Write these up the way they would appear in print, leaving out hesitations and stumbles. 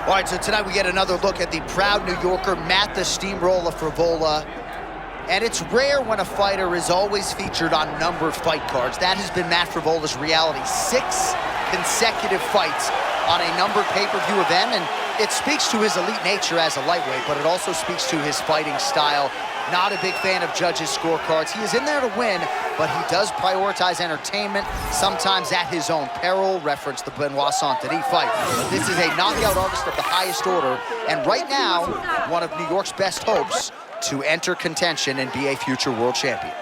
All right, so tonight we get another look at the proud New Yorker, Matt the Steamroller Frevola. And it's rare when a fighter is always featured on numbered fight cards. That has been Matt Frevola's reality. 6 consecutive fights on a numbered pay-per-view event, and it speaks to his elite nature as a lightweight, but it also speaks to his fighting style. Not a big fan of judges' scorecards. He is in there to win, but he does prioritize entertainment, sometimes at his own peril. Reference the Benoit Saint-Denis fight. But this is a knockout artist of the highest order, and right now, one of New York's best hopes to enter contention and be a future world champion.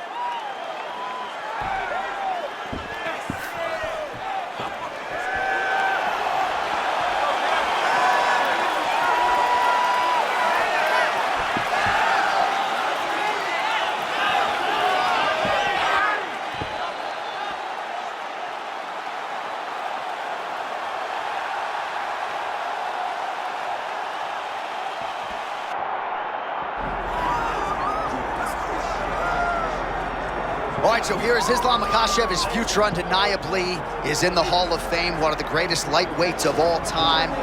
All right, so here is Islam Makhachev. His future undeniably is in the Hall of Fame, one of the greatest lightweights of all time.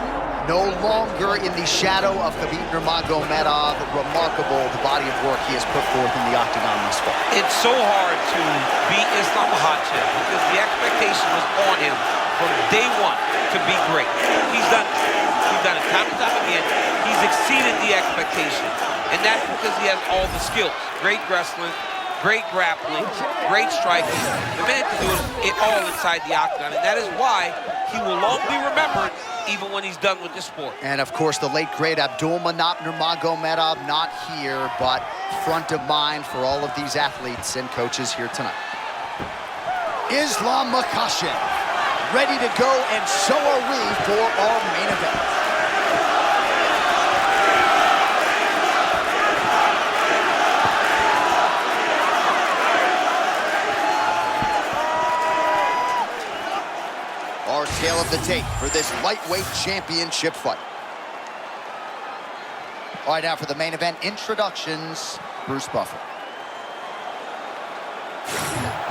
No longer in the shadow of Khabib Nurmagomedov. Remarkable, the body of work he has put forth in the octagon thus far. It's so hard to beat Islam Makhachev because the expectation was on him from day one to be great. He's done it. He's done it time and time again. He's exceeded the expectation, and that's because he has all the skills. Great wrestling, great grappling, great striking. The man can do it all inside the octagon, and that is why he will long be remembered even when he's done with this sport. And of course, the late great Abdulmanap Nurmagomedov, not here, but front of mind for all of these athletes and coaches here tonight. Islam Makhachev, ready to go, and so are we for our main event. Our tale of the tape for this lightweight championship fight. All right, now for the main event introductions, Bruce Buffer.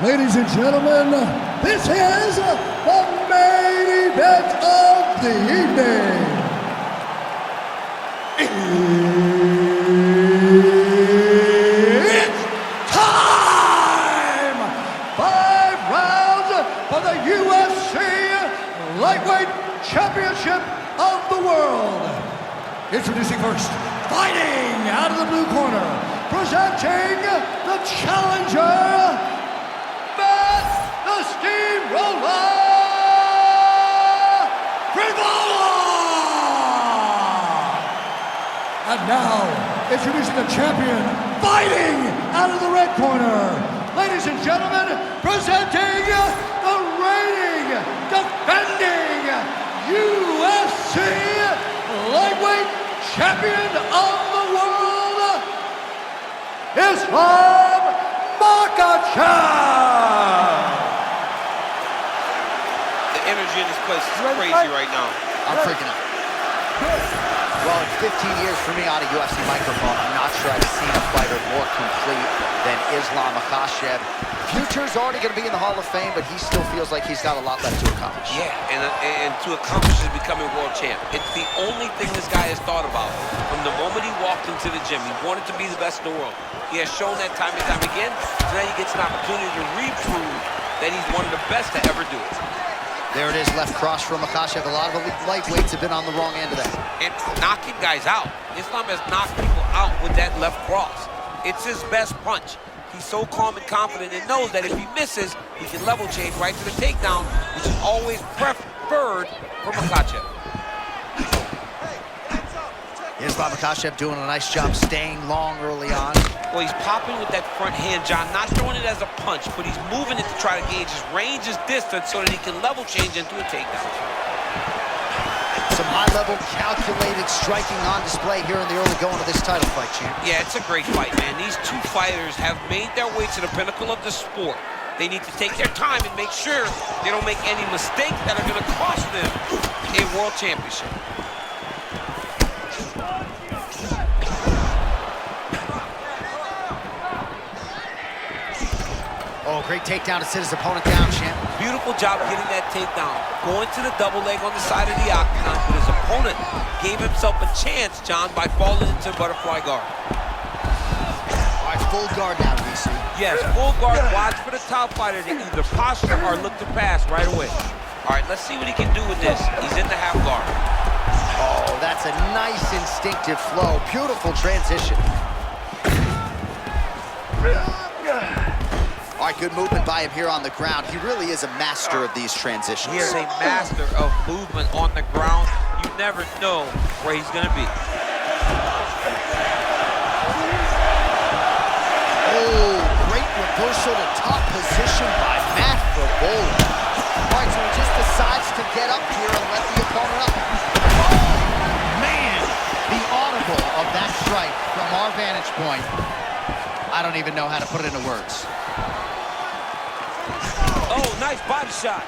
Ladies and gentlemen, this is the main event of the evening. It's time! 5 rounds for the UFC Lightweight Championship of the World. Introducing first, fighting out of the blue corner, presenting the challenger, Matt the Steamroller Frevola! And now, introducing the champion, fighting out of the red corner, ladies and gentlemen, presenting the reigning, defending UFC Lightweight Champion of the World, Islam Makhachev! The energy in this place is crazy right now. I'm freaking out. Well, in 15 years for me on a UFC microphone, I'm not sure I've seen a fighter more complete than Islam Makhachev. Future's already going to be in the Hall of Fame, but he still feels like he's got a lot left to accomplish. Yeah, and to accomplish is becoming world champ. It's the only thing this guy has thought about from the moment he walked into the gym. He wanted to be the best in the world. He has shown that time and time again, so now he gets an opportunity to reprove that he's one of the best to ever do it. There it is, left cross from Makhachev. A lot of elite lightweights have been on the wrong end of that. And knocking guys out. Islam has knocked people out with that left cross. It's his best punch. He's so calm and confident and knows that if he misses, he can level change right to the takedown, which is always preferred for Makhachev. Islam Makhachev doing a nice job staying long early on. Well, he's popping with that front hand, John, not throwing it as a punch, but he's moving it to try to gauge his range, his distance, so that he can level change into a takedown. Some high-level, calculated striking on display here in the early going of this title fight, champ. Yeah, it's a great fight, man. These two fighters have made their way to the pinnacle of the sport. They need to take their time and make sure they don't make any mistakes that are going to cost them a world championship. Oh, great takedown to sit his opponent down, champ. Beautiful job getting that takedown. Going to the double leg on the side of the octagon, but his opponent gave himself a chance, John, by falling into butterfly guard. All right, full guard now, DC. Yes, full guard. Watch for the top fighter to either posture or look to pass right away. All right, let's see what he can do with this. He's in the half guard. Oh, that's a nice instinctive flow. Beautiful transition. All right, good movement by him here on the ground. He really is a master of these transitions. He is a master of movement on the ground. You never know where he's going to be. Oh, great reversal to top position by Matt Frevola. All right, so he just decides to get up here and let the opponent up. Oh, man, the audible of that strike from our vantage point. I don't even know how to put it into words. Oh, nice body shot.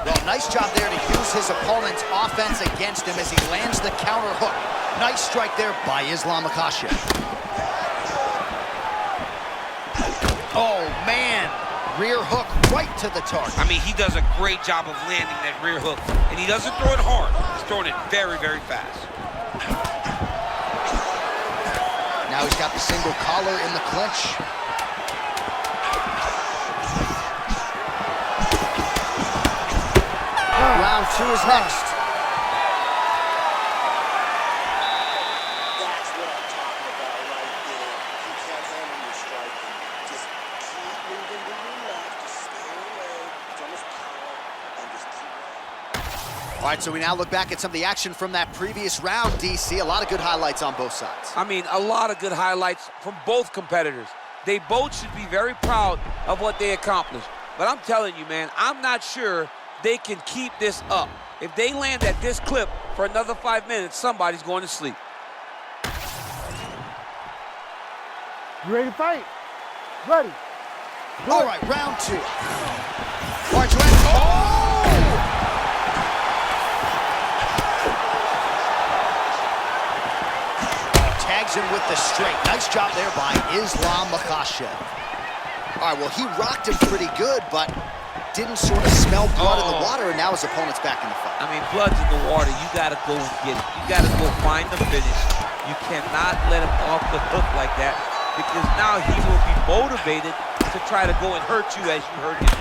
Well, nice job there to use his opponent's offense against him as he lands the counter hook. Nice strike there by Makhachev. Oh, man. Rear hook right to the target. I mean, he does a great job of landing that rear hook. And he doesn't throw it hard. He's throwing it very, very fast. Now he's got the single collar in the clinch. Round 2 is next. That's what I'm talking about right there. You can't handle your striking. Just keep moving to your left. Just stay away from his power and just keep running. All right, so we now look back at some of the action from that previous round, DC. A lot of good highlights on both sides. I mean, a lot of good highlights from both competitors. They both should be very proud of what they accomplished. But I'm telling you, man, I'm not sure they can keep this up. If they land at this clip for another 5 minutes, somebody's going to sleep. You ready to fight? Ready. All right, round 2. All right, Joanne. Tags him with the straight. Nice job there by Makhachev. All right, well, he rocked him pretty good, but didn't sort of smell blood in the water, and now his opponent's back in the fight. I mean, blood's in the water. You got to go get it. You got to go find the finish. You cannot let him off the hook like that, because now he will be motivated to try to go and hurt you as you hurt him.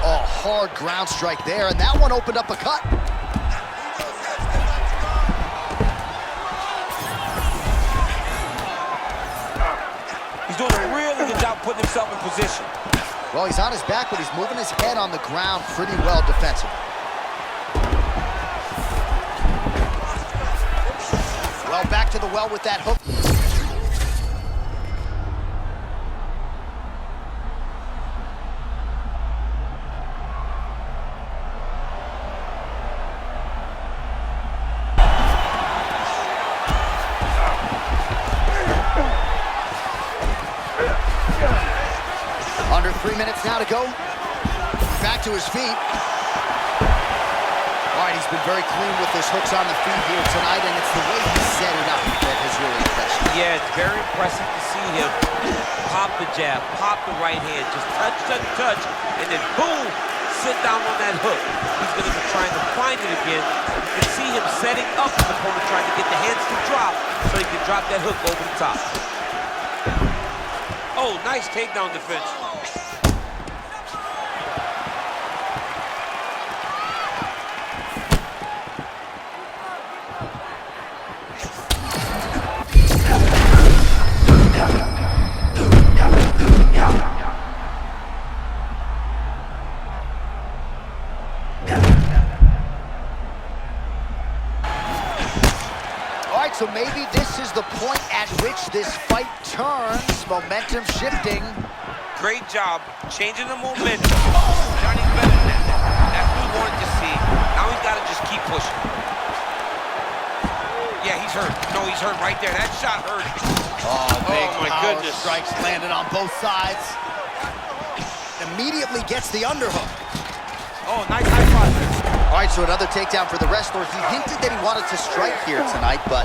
Oh, hard ground strike there, and that one opened up a cut. He's doing a really good job putting himself in position. Well, he's on his back, but he's moving his head on the ground pretty well defensively. Well, back to the well with that hook. Under 3 minutes now to go. Back to his feet. All right, he's been very clean with his hooks on the feet here tonight, and it's the way he set it up that has really impressed me. Yeah, it's very impressive to see him pop the jab, pop the right hand, just touch, touch, touch, and then boom, sit down on that hook. He's going to be trying to find it again. You can see him setting up his opponent, trying to get the hands to drop so he can drop that hook over the top. Oh, nice takedown defense. So maybe this is the point at which this fight turns, momentum shifting. Great job changing the momentum. Johnny's better than that. That's what we wanted to see. Now he's got to just keep pushing. Yeah, he's hurt. No, he's hurt right there. That shot hurt. Oh, big my power goodness. strikes landed on both sides. Immediately gets the underhook. Oh, nice high five. All right, so another takedown for the wrestler. He hinted that he wanted to strike here tonight, but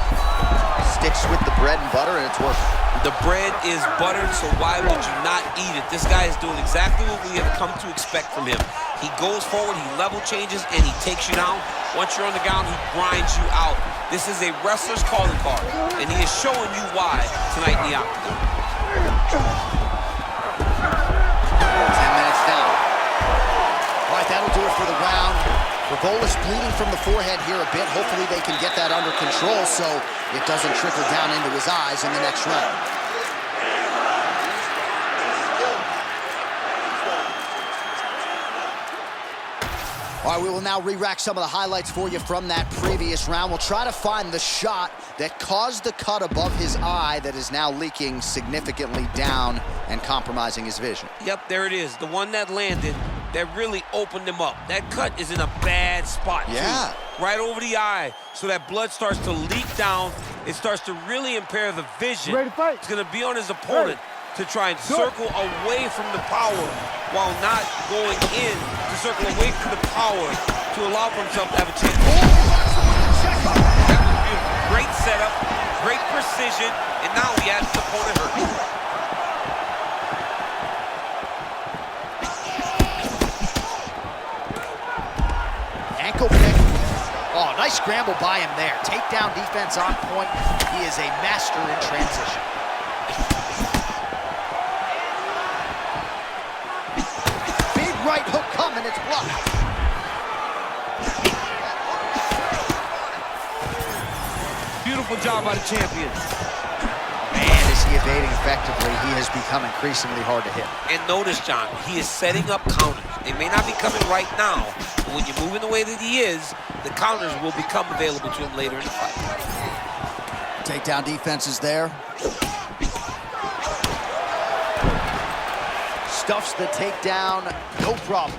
sticks with the bread and butter, and it's working. The bread is buttered, so why would you not eat it? This guy is doing exactly what we have come to expect from him. He goes forward, he level changes, and he takes you down. Once you're on the ground, he grinds you out. This is a wrestler's calling card, and he is showing you why tonight in the octagon. 10 minutes down. All right, that'll do it for the round. Frevola's bleeding from the forehead here a bit. Hopefully they can get that under control so it doesn't trickle down into his eyes in the next round. All right, we will now re-rack some of the highlights for you from that previous round. We'll try to find the shot that caused the cut above his eye that is now leaking significantly down and compromising his vision. Yep, there it is. The one that landed that really opened him up. That cut is in a bad spot, yeah, too. Right over the eye, so that blood starts to leak down. It starts to really impair the vision. Ready to fight? It's going to be on his opponent to try and circle away from the power while not going in to circle away from the power to allow for himself to have a chance. That was beautiful. Great setup, great precision, and now he has his opponent hurt. Ankle pick. Oh, nice scramble by him there. Takedown defense on point. He is a master in transition. Big right hook coming, it's blocked. Beautiful job by the champion. Man, is he evading effectively. He has become increasingly hard to hit. And notice, John, he is setting up counters. They may not be coming right now, but when you're moving the way that he is, the counters will become available to him later in the fight. Takedown defense is there. Stuffs the takedown, no problem.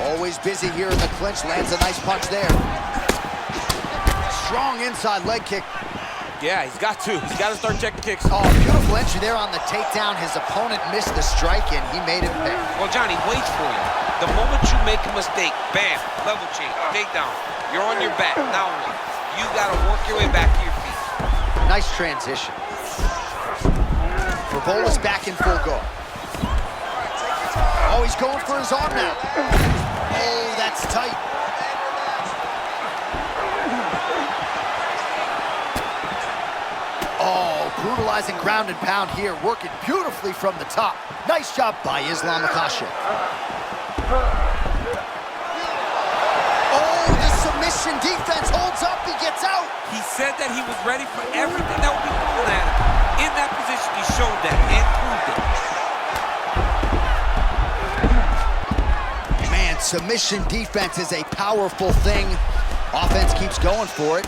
Always busy here in the clinch, lands a nice punch there. Strong inside leg kick. Yeah, he's got to. He's got to start checking kicks. Oh, beautiful entry there on the takedown. His opponent missed the strike, and he made it pay. Well, Johnny, waits for you. The moment you make a mistake, bam, level change, takedown. You're on your back. Now what? You got to work your way back to your feet. Nice transition. Frevola's back in full guard. Oh, he's going for his arm now. Oh, that's tight. Oh, brutalizing ground and pound here, working beautifully from the top. Nice job by Islam Makhachev. Oh, the submission defense holds up, he gets out. He said that he was ready for everything that would be thrown at him. In that position, he showed that and proved it. Man, submission defense is a powerful thing. Offense keeps going for it.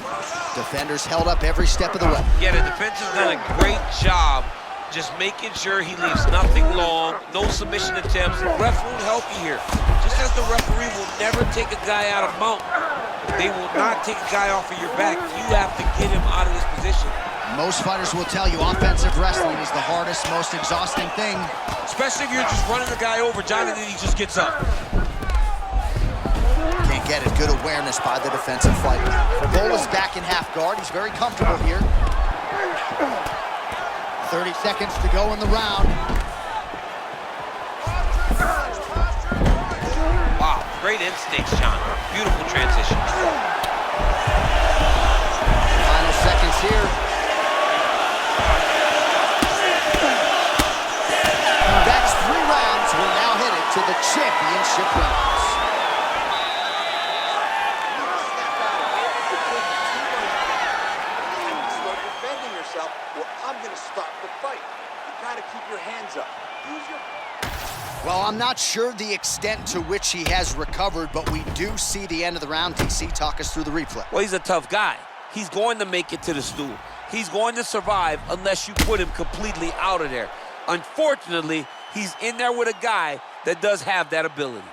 Defenders held up every step of the way. Yeah, the defense has done a great job just making sure he leaves nothing long, no submission attempts. The ref won't help you here. Just as the referee will never take a guy out of mount, they will not take a guy off of your back. You have to get him out of this position. Most fighters will tell you offensive wrestling is the hardest, most exhausting thing. Especially if you're just running the guy over, John, and then he just gets up. Can't get it. Good awareness by the defensive fighter. Frevola's back in half guard. He's very comfortable here. 30 seconds to go in the round. Wow, great instincts, John. Beautiful transition. Final seconds here. That's 3 rounds. We're now headed to the championship rounds. Start defending yourself, or I'm going to stop the fight. You got to keep your hands up. Use your... Well, I'm not sure the extent to which he has recovered, but we do see the end of the round. DC, talk us through the replay. Well, he's a tough guy. He's going to make it to the stool. He's going to survive unless you put him completely out of there. Unfortunately, he's in there with a guy that does have that ability.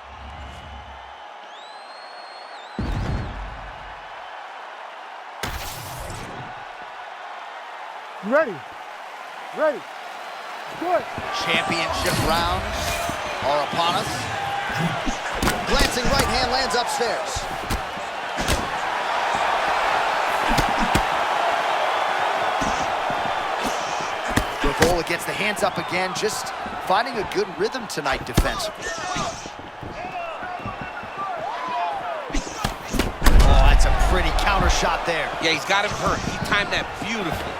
Ready. Ready. Good. Championship rounds are upon us. Glancing right hand lands upstairs. Frevola gets the hands up again, just finding a good rhythm tonight defensively. Oh, that's a pretty counter shot there. Yeah, he's got him hurt. He timed that beautifully.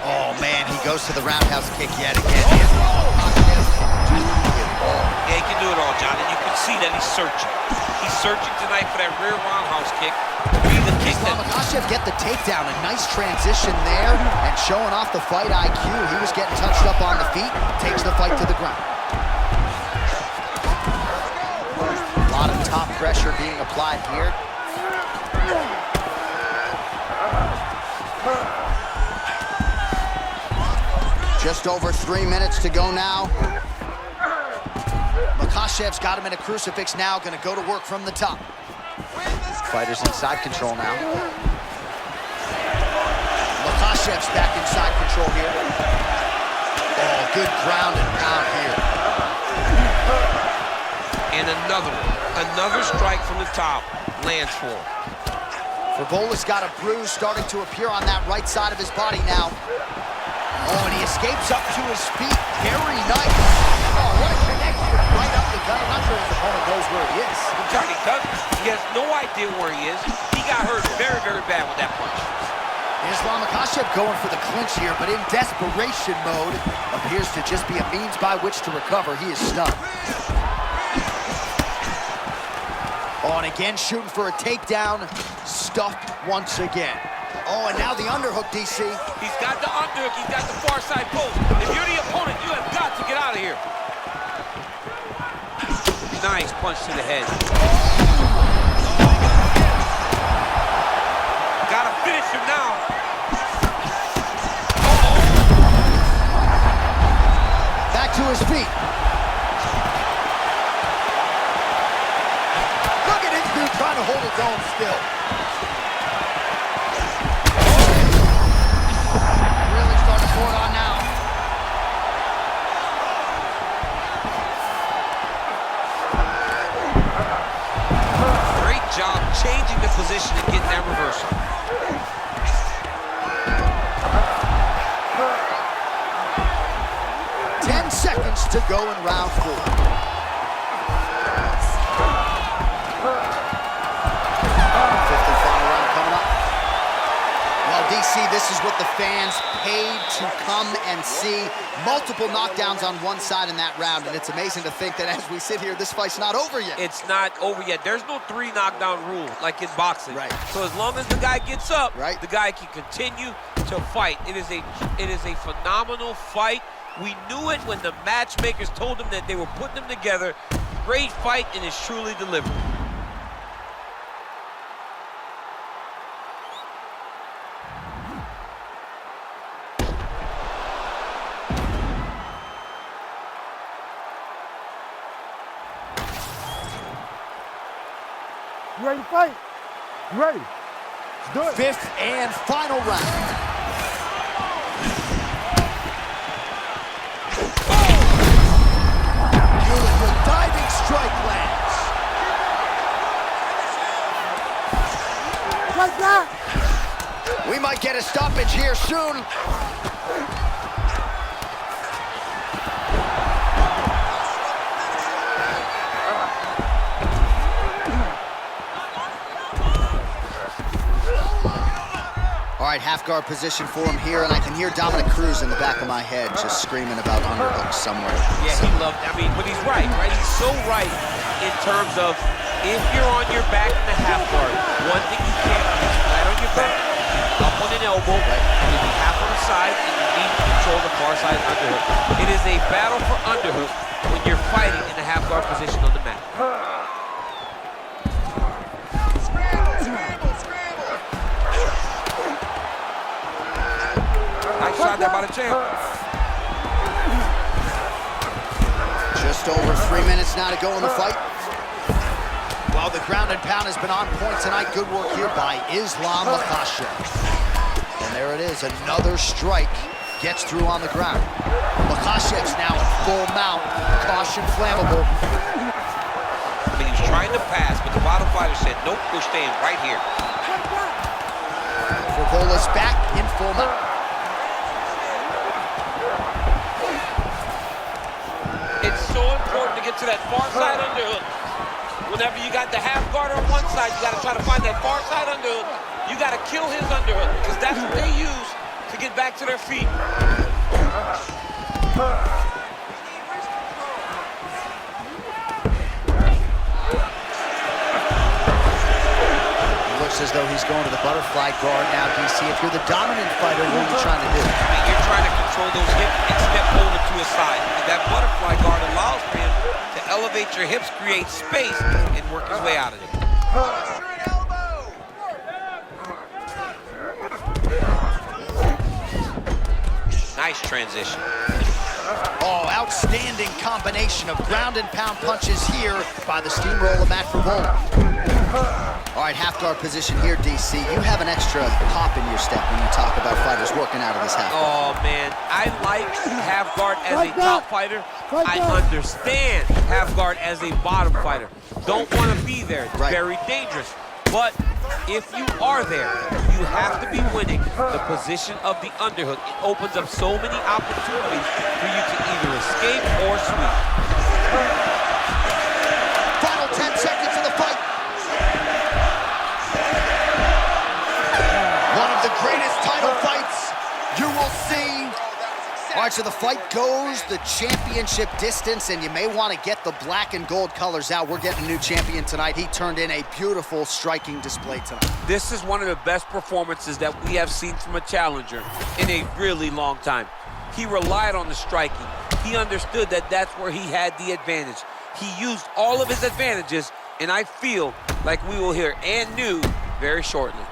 Oh, man, he goes to the roundhouse kick yet again. Yeah, he can do it all, John, and you can see that he's searching. He's searching tonight for that rear roundhouse kick. Be the kick that... Makhachev get the takedown. A nice transition there and showing off the fight IQ. He was getting touched up on the feet, takes the fight to the ground. A lot of top pressure being applied here. Just over 3 minutes to go now. Makhachev's got him in a crucifix now, gonna go to work from the top. Fighter's in side control now. Makhachev's back in side control here. Oh, good ground and pound here. And another strike from the top lands for him. Frevola's got a bruise starting to appear on that right side of his body now. Oh, and he escapes up to his feet. Very nice. Oh, what a connection right up the gut. I'm not sure his opponent knows where he is. Johnny doesn't. He has no idea where he is. He got hurt very, very bad with that punch. Islam Makhachev going for the clinch here, but in desperation mode. Appears to just be a means by which to recover. He is stunned. Oh, and again, shooting for a takedown. Stuffed once again. Oh, and now the underhook, DC. He's got the underhook. He's got the far side post. If you're the opponent, you have got to get out of here. Nice punch to the head. Got to finish him now. Back to his feet. Look at this dude trying to hold his own still. Really starting to pour it on now. Great job changing the position and getting that reversal. Seconds to go in round 4. Fifth and final round coming up. Well, DC, this is what the fans paid to come and see. Multiple knockdowns on one side in that round, and it's amazing to think that as we sit here, this fight's not over yet. It's not over yet. There's no 3 knockdown rule like in boxing. Right. So as long as the guy gets up, right, the guy can continue to fight. It is a phenomenal fight. We knew it when the matchmakers told them that they were putting them together. Great fight, and it's truly delivered. You ready to fight? You ready? Let's do it. Fifth and final round. Diving strike lands. Like that. We might get a stoppage here soon. All right, half guard position for him here, and I can hear Dominic Cruz in the back of my head just screaming about underhooks somewhere. Yeah, he loved, I mean, but he's right? He's so right in terms of if you're on your back in the half guard, one thing you can't do is flat on your back, up on an elbow, and you'll be half on the side, and you need to control the far side underhook. It is a battle for underhook when you're fighting in the half guard position on the mat. Shot there by the champ. Just over 3 minutes now to go in the fight. Well, the ground and pound has been on point tonight. Good work here by Islam Makhachev. And there it is, another strike gets through on the ground. Makhachev's now at full mount. Caution flammable. I mean, he was trying to pass, but the bottom fighter said, nope, we're staying right here. Frevola's back in full mount. It's so important to get to that far side underhook. Whenever you got the half guard on one side, you got to try to find that far side underhook. You got to kill his underhook, because that's what they use to get back to their feet. Looks as though he's going to the butterfly guard now, DC. If you're the dominant fighter, what are you trying to do? I mean, you're trying to control those hips and step over to his side. And that butterfly guard allows for him to elevate your hips, create space, and work his way out of it. Nice transition. Oh, outstanding combination of ground and pound punches here by the steamroller Matt Frevola. All right, half guard position here, DC. You have an extra pop in your step when you talk about fighters working out of this half guard. Oh, man, I like half guard as a top fighter. I understand half guard as a bottom fighter. Don't want to be there. It's very dangerous. But if you are there, you have to be winning the position of the underhook. It opens up so many opportunities for you to either escape or sweep. Final 10 seconds of the fight. One of the greatest title fights you will see. All right, so the fight goes the championship distance, and you may want to get the black and gold colors out. We're getting a new champion tonight. He turned in a beautiful striking display tonight. This is one of the best performances that we have seen from a challenger in a really long time. He relied on the striking. He understood that that's where he had the advantage. He used all of his advantages, and I feel like we will hear and new very shortly.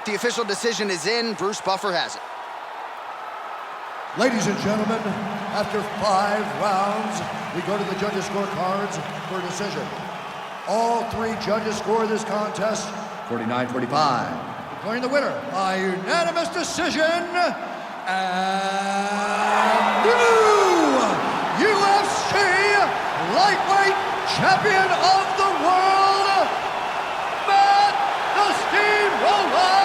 The official decision is in. Bruce Buffer has it. Ladies and gentlemen, after 5 rounds, we go to the judges' scorecards for a decision. All 3 judges score this contest 49-45. Declaring the winner by unanimous decision, and new UFC lightweight champion of the world, Matt the Steamroller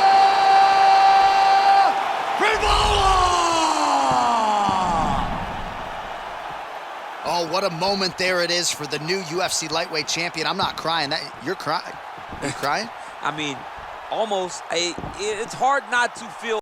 Frevola! Oh, what a moment there it is for the new UFC lightweight champion. I'm not crying. You're crying. Are you crying? I mean, almost. It's hard not to feel